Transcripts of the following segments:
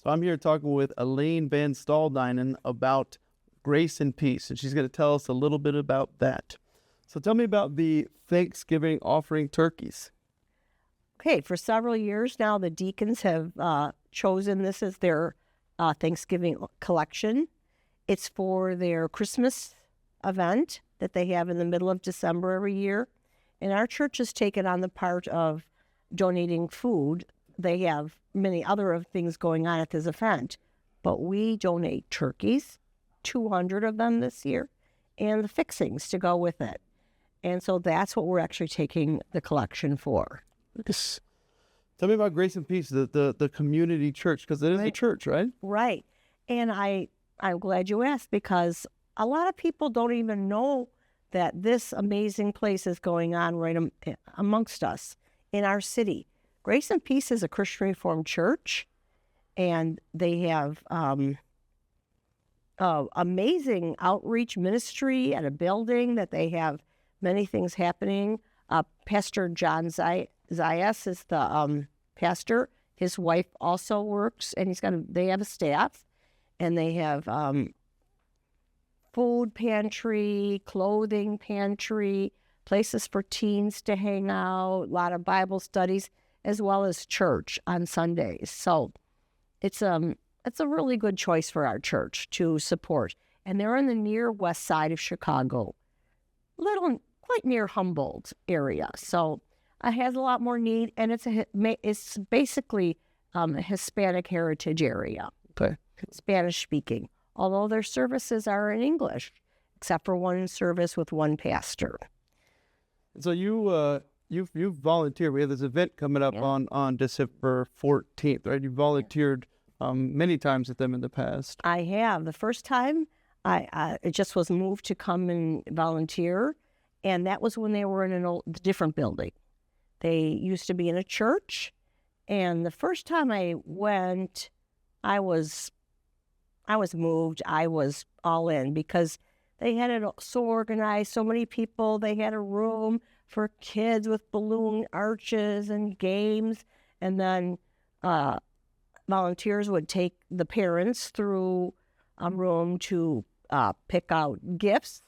So I'm here talking with Elaine Van Staldinen about grace and peace, and she's going to tell us a little bit about that. So tell me about the Thanksgiving offering turkeys. Okay, for several years now, the deacons have chosen this as their Thanksgiving collection. It's for their Christmas event that they have in the middle of December every year. And our church has taken on the part of donating food. They have many other things going on at this event, but we donate turkeys, 200 of them this year, and the fixings to go with it. And so that's what we're actually taking the collection for. Yes. Tell me about Grace and Peace, the community church, because it is a church, right? Right. And I'm glad you asked, because a lot of people don't even know that this amazing place is going on right amongst us in our city. Grace and Peace is a Christian Reformed church, and they have amazing outreach ministry at a building that they have many things happening. Pastor John Zayas is the pastor. His wife also works, and they have a staff, and they have food pantry, clothing pantry, places for teens to hang out, a lot of Bible studies, as well as church on Sundays. So it's a really good choice for our church to support. And they're in the near west side of Chicago, quite near Humboldt area. So it has a lot more need, and it's basically a Hispanic heritage area. Okay. Spanish speaking, although their services are in English, except for one service with one pastor. So you've volunteered. We have this event coming up on December 14th, right? You volunteered many times with them in the past. I have. The first time, it just was moved to come and volunteer, and that was when they were in a different building. They used to be in a church, and the first time I went, I was moved. I was all in because they had it so organized, so many people. They had a room for kids with balloon arches and games, and then volunteers would take the parents through a room to pick out gifts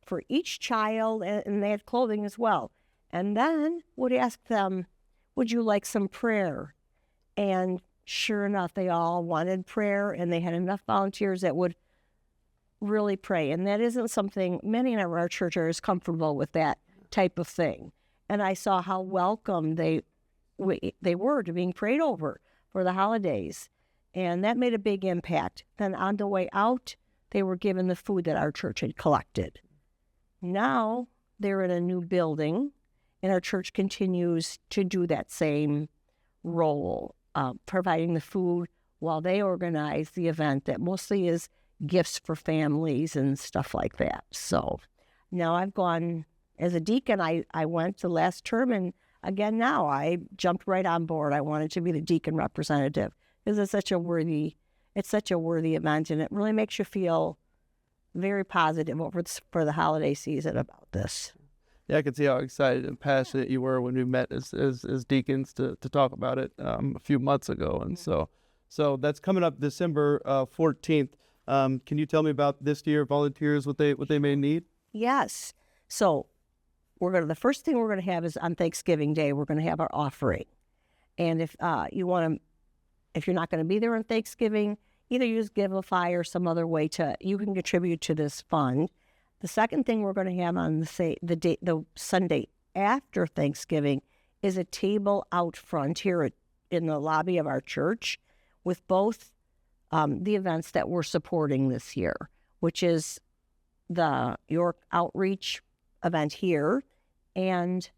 for each child, and they had clothing as well. And then would ask them, would you like some prayer? And sure enough, they all wanted prayer, and they had enough volunteers that would really pray. And that isn't something many in our church are as comfortable with, that type of thing. And I saw how welcome they were to being prayed over for the holidays. And that made a big impact. Then on the way out, they were given the food that our church had collected. Now they're in a new building, and our church continues to do that same role, providing the food while they organize the event that mostly is gifts for families and stuff like that. So now I've gone as a deacon. I went the last term, and again now I jumped right on board. I wanted to be the deacon representative because it's such a worthy event, and it really makes you feel very positive for the holiday season about this. Yeah, I can see how excited and passionate you were when we met as deacons to talk about it a few months ago. And so that's coming up December 14th. Can you tell me about this year, volunteers, what they may need? Yes. So the first thing we're going to have is on Thanksgiving Day, we're going to have our offering. And if if you're not going to be there on Thanksgiving, either use Giveify or some other way you can contribute to this fund. The second thing we're going to have on the Sunday after Thanksgiving is a table out front here in the lobby of our church with both the events that we're supporting this year, which is the York Outreach event here and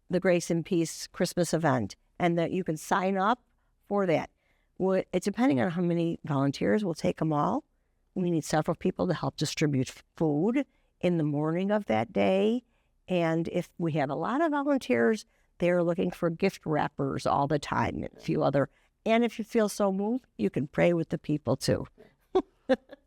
the Grace and Peace Christmas event, and that you can sign up for that. It's depending on how many volunteers. We'll take them all. We need several people to help distribute food in the morning of that day. And if we have a lot of volunteers, they're looking for gift wrappers all the time and a few other. And if you feel so moved, you can pray with the people too.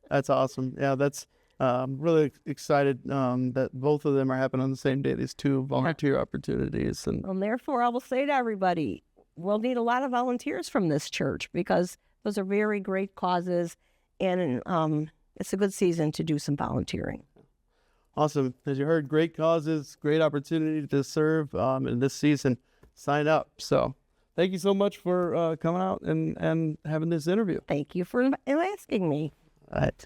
That's awesome. Yeah, that's really excited that both of them are happening on the same day, these two volunteer opportunities. And therefore, I will say to everybody, we'll need a lot of volunteers from this church because Those are very great causes, and it's a good season to do some volunteering. Awesome. As you heard, great causes, great opportunity to serve in this season. Sign up. So thank you so much for coming out and having this interview. Thank you for asking me. All right.